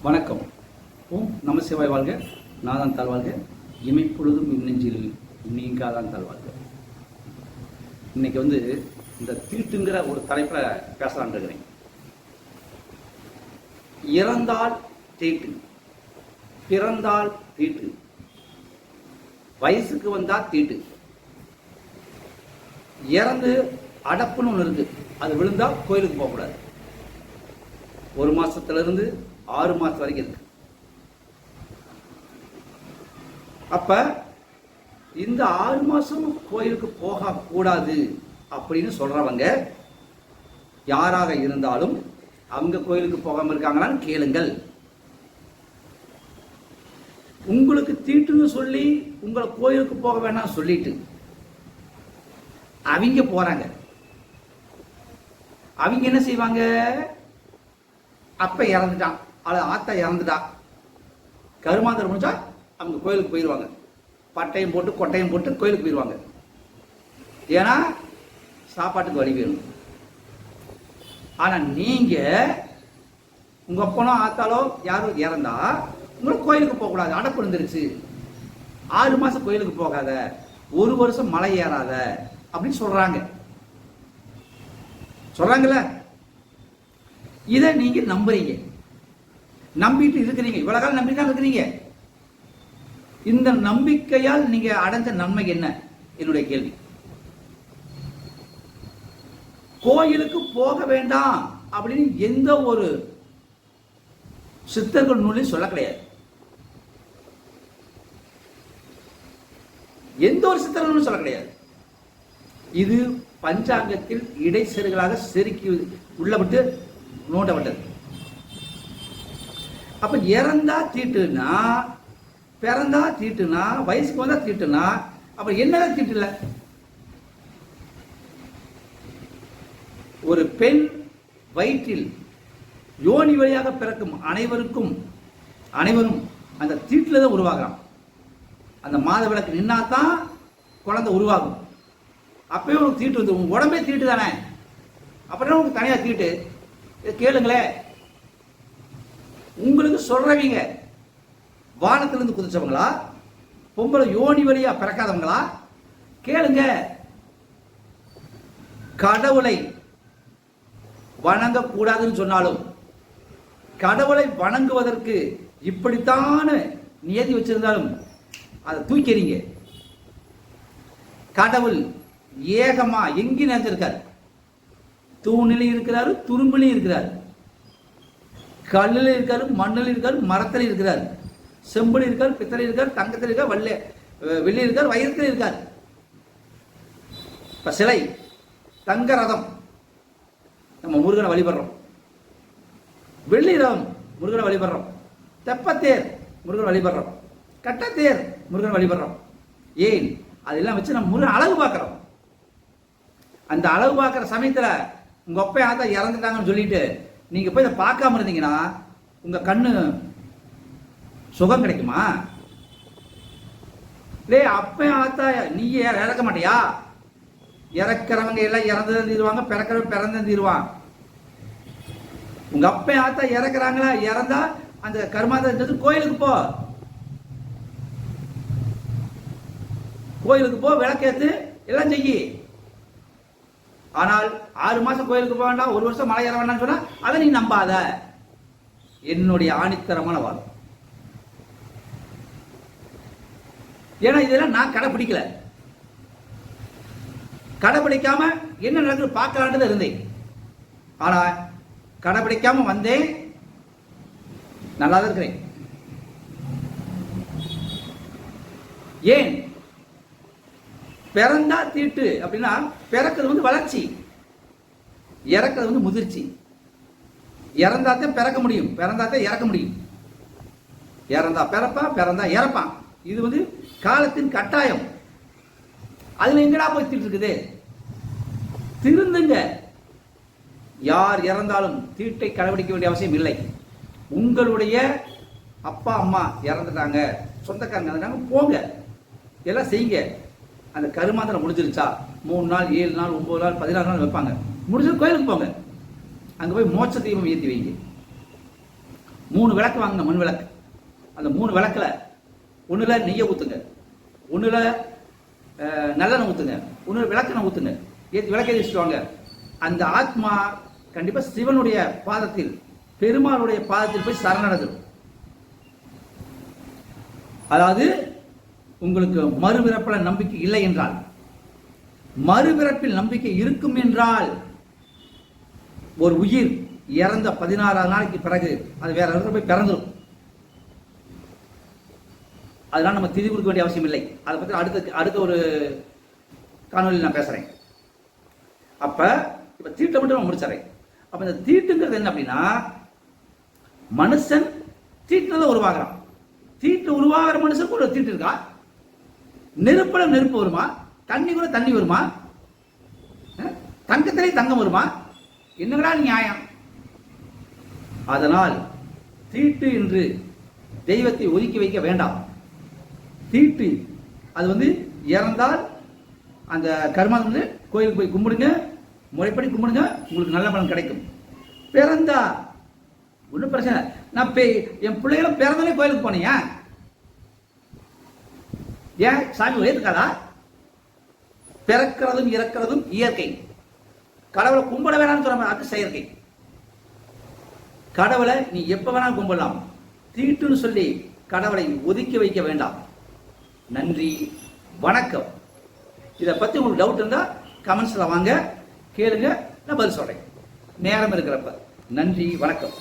வணக்கம். ஓம் நம சிவாய் வாழ்க. நாதான் தாழ்வாழ்க. இமைப்பொழுதும் இன்னெஞ்சில் நீங்காதான் தாழ்வாழ்க. இன்னைக்கு இந்த தீட்டுங்கிற ஒரு தலைப்பில் பேசலான் இருக்கிறேன். இறந்தால் தீட்டு, பிறந்தால் தீட்டு, வயசுக்கு வந்தா தீட்டு, இறந்து அடப்புன்னு ஒன்று இருக்கு, அது விழுந்தா கோயிலுக்கு போகக்கூடாது. 1 மாசத்திலிருந்து 6 மாசம் வரைக்கும் இருக்கு. அப்ப இந்த 6 மாசம் கோயிலுக்கு போக கூடாது அப்படின்னு சொல்றவங்க யாராக இருந்தாலும் அவங்க கோயிலுக்கு போகாம இருக்காங்களான்னு கேளுங்கள். உங்களுக்கு தீட்டுன்னு சொல்லி உங்களை கோயிலுக்கு போக வேணாம் சொல்லிட்டு அவங்க போறாங்க. அவங்க என்ன செய்வாங்க? அப்ப இறந்துட்டான், அல்லது ஆத்தா இறந்துட்டா, கருமாந்தரம் முடிஞ்சா அவங்க கோயிலுக்கு போயிடுவாங்க. பட்டையும் போட்டு கொட்டையும் போட்டு கோயிலுக்கு போயிடுவாங்க. ஏன்னா சாப்பாட்டுக்கு வழி வேணும். ஆனா நீங்க உங்க அப்பனோ ஆத்தாலோ யாரும் இறந்தா உங்களுக்கு கோயிலுக்கு போக கூடாது, அடப்பு விழுந்துருச்சு, 6 மாசம் கோயிலுக்கு போகாத, 1 வருஷம் மலை ஏறாத அப்படின்னு சொல்றாங்கல்ல. இதை நீங்க நம்புறீங்க, நம்பிட்டு இருக்கிறீங்க, இவ்வளவு காலம் நம்பிதான் இருக்கிறீங்க. இந்த நம்பிக்கையால் நீங்க அடைஞ்ச நன்மை என்ன? என்னுடைய கேள்வி. கோயிலுக்கு போக வேண்டாம் அப்படின்னு எந்த ஒரு சித்தர்கள் நூலையும் சொல்ல கிடையாது. எந்த ஒரு சித்தர்கள் நூலும் சொல்ல கிடையாது. இது பஞ்சாங்கத்தில் இடைச்செருகளாக செருக்கி உள்ளவிட்டு நோட்டப்பட்டது. அப்ப இறந்தா தீட்டுனா, பிறந்தா தீட்டுனா, வயசுக்கு வந்தா தீட்டுனா, அப்ப என்னதான் தீட்டு இல்ல? ஒரு பெண் வயிற்றில் யோனி வழியாக பிறக்கும் அனைவரும் அந்த தீட்டுல தான் உருவாகிறான். அந்த மாத விளக்கு நின்னாதான் குழந்தை உருவாகும். அப்பவே உனக்கு தீட்டு வந்து, உங்க உடம்பே தீட்டு தானே, அப்புறம் உங்களுக்கு தனியா தீட்டு? கேளுங்களேன். உங்களுக்கு சொல்றவங்க வானத்திலிருந்து குதிச்சவங்களா, பொம்பளை யோனி வழியா பிறக்காதவங்களா? கேளுங்க. கடவுளை வணங்கக்கூடாதுன்னு சொன்னாலும் கடவுளை வணங்குவதற்கு இப்படித்தான நியதி வச்சிருந்தாலும் அதை தூக்கிறீங்க. கடவுள் ஏகமா எங்கி நினைச்சிருக்காரு? தூணிலையும் இருக்கிறாரு, துரும்பிலையும் இருக்கிறாரு, கல்லில் இருக்காரு, மண்ணில் இருக்காரு, மரத்தில் இருக்கிறார், செம்பில் இருக்கார், பித்தளை இருக்கார், தங்கத்தில் இருக்கார், வெள்ளி இருக்கார், வைரத்தில் இருக்கார். இப்ப சிலை, தங்க ரதம் நம்ம முருகனை வழிபடுறோம், வெள்ளி ரதம் முருகனை வழிபடுறோம், தெப்பத்தேர் முருகனை வழிபடுறோம், கட்டத்தேர் முருகனை வழிபடுறோம். ஏன்? அதெல்லாம் வச்சு நம்ம முருகன் அழகு பார்க்கிறோம். அந்த அழகு பார்க்கிற சமயத்துல உங்க அப்பா ஆத்தா இறந்துட்டாங்கன்னு சொல்லிட்டு நீங்க போய் இதை பார்க்காம இருந்தீங்கன்னா உங்க கண்ணு சுகம் கிடைக்குமா? அப்ப ஆத்தா நீ இறக்க மாட்டியா? இறக்கிறவங்க எல்லாம் இறந்து தீருவாங்க, பிறக்கிறவங்க பிறந்து தீருவான். உங்க அப்பா ஆத்தா இறக்குறாங்களா? இறந்தா அந்த கர்மாந்தம் கோயிலுக்கு போ, கோயிலுக்கு போ, விளக்கேத்து, எல்லாம் செய்யி. ஆனால் 6 மாசம் கோயிலுக்கு போக வேண்டாம், 1 வருஷம் மலை ஏற வேண்டாம்னு சொன்னா அதை நீ நம்பாத. என்னுடைய ஆணித்தரமான வாதம். ஏன்னா இதெல்லாம் நான் கடைபிடிக்கல, கடைபிடிக்காம என்ன நடக்குது பார்க்கலான்ட்டு இருந்தேன். ஆனா கடைபிடிக்காம வந்தேன், நல்லா தான் இருக்கிறேன். ஏன்? பிறந்தா தீட்டு அப்படின்னா பிறக்கிறது வளர்ச்சி, இறக்கிறது முதிர்ச்சி. இறந்தாத்தான் பிறக்க முடியும், பிறந்தாத்தான் இறக்க முடியும். இறந்தா பிறப்பான், பிறந்தா இறப்பான். இது காலத்தின் கட்டாயம். அதுல எங்கடா போய் தீட்டு இருக்குது? திருந்துங்க. யார் இறந்தாலும் தீட்டை கடைபிடிக்க வேண்டிய அவசியம் இல்லை. உங்களுடைய அப்பா அம்மா இறந்துட்டாங்க, சொந்தக்காரங்க இறந்துட்டாங்க, போங்க, எல்லாம் செய்யுங்க. அந்த கருமாந்திரம் முடிஞ்சிருச்சா 3 நாள் 7 நாள் 9 நாள் 14 நாள் வைப்பாங்க. முடிஞ்சது கோயிலுக்கு போங்க, அங்க போய் மோட்ச தீபம் ஏற்றி வைங்க. 3 விளக்கு வாங்க, மண் விளக்கு. அந்த 3 விளக்குல ஒண்ணுல நெய்யை ஊத்துங்க, ஒண்ணுல நல்லெண்ணெய் ஊத்துங்க, ஒண்ணு விளக்கெண்ணெய் ஊத்துங்க. விளக்கை வச்சுட்டு அந்த ஆத்மா கண்டிப்பா சிவனுடைய பாதத்தில், பெருமாளுடைய பாதத்தில் போய் சரணடைஞ்சிடும். அதாவது உங்களுக்கு மறுபிறப்பில் நம்பிக்கை இல்லை என்றால், மறுபிறப்பில் நம்பிக்கை இருக்கும் என்றால், ஒரு உயிர் இறந்த 16ஆவது நாளைக்கு பிறகு அது வேற இடத்துல போய் பிறந்துடும். அதனால நம்ம திதி கொடுக்க வேண்டிய அவசியம் இல்லை. அதை பற்றி அடுத்த ஒரு காணொலியில் நான் பேசுறேன். அப்ப இப்ப தீட்டை மட்டும் நான் முடிச்சிடறேன். அப்ப இந்த தீட்டுங்கிறது என்ன அப்படின்னா, மனுஷன் தீட்டுல உருவாகிறான். தீட்டு உருவாகிற மனுஷன் கூட தீட்டு இருக்கா? நெருப்புல நெருப்பு வருமா? தண்ணி கூட தண்ணி வருமா? தங்கத்திலே தங்கம் வருமா? என்னடா நியாயம்? அதனால் தீட்டு என்று தெய்வத்தை ஒதுக்கி வைக்க வேண்டாம். தீட்டு அது இறந்தால் அந்த கர்மம் கோயிலுக்கு போய் கும்பிடுங்க, முறைப்படி கும்பிடுங்க, உங்களுக்கு நல்ல பலன் கிடைக்கும். பிறந்தா ஒன்றும் பிரச்சனை. நான் என் பிள்ளைகளும் பிறந்தோடனே கோயிலுக்கு போனீங்க, ஏன் சாமி ஏத்துக்காதா? பிறக்கிறதும் இறக்கிறதும் இயற்கை. கடவுளை கும்பிட வேணாம்னு சொல்ற அது செயற்கை. கடவுளை நீ எப்ப வேணாலும் கும்பிடலாம். தீட்டுன்னு சொல்லி கடவுளை ஒதுக்கி வைக்க வேண்டாம். நன்றி, வணக்கம். இதை பத்தி உங்களுக்கு டவுட் இருந்தா கமெண்ட்ஸ்ல வாங்க, கேளுங்க, நான் பதில் சொல்றேன் நேரம் இருக்கிறப்ப. நன்றி, வணக்கம்.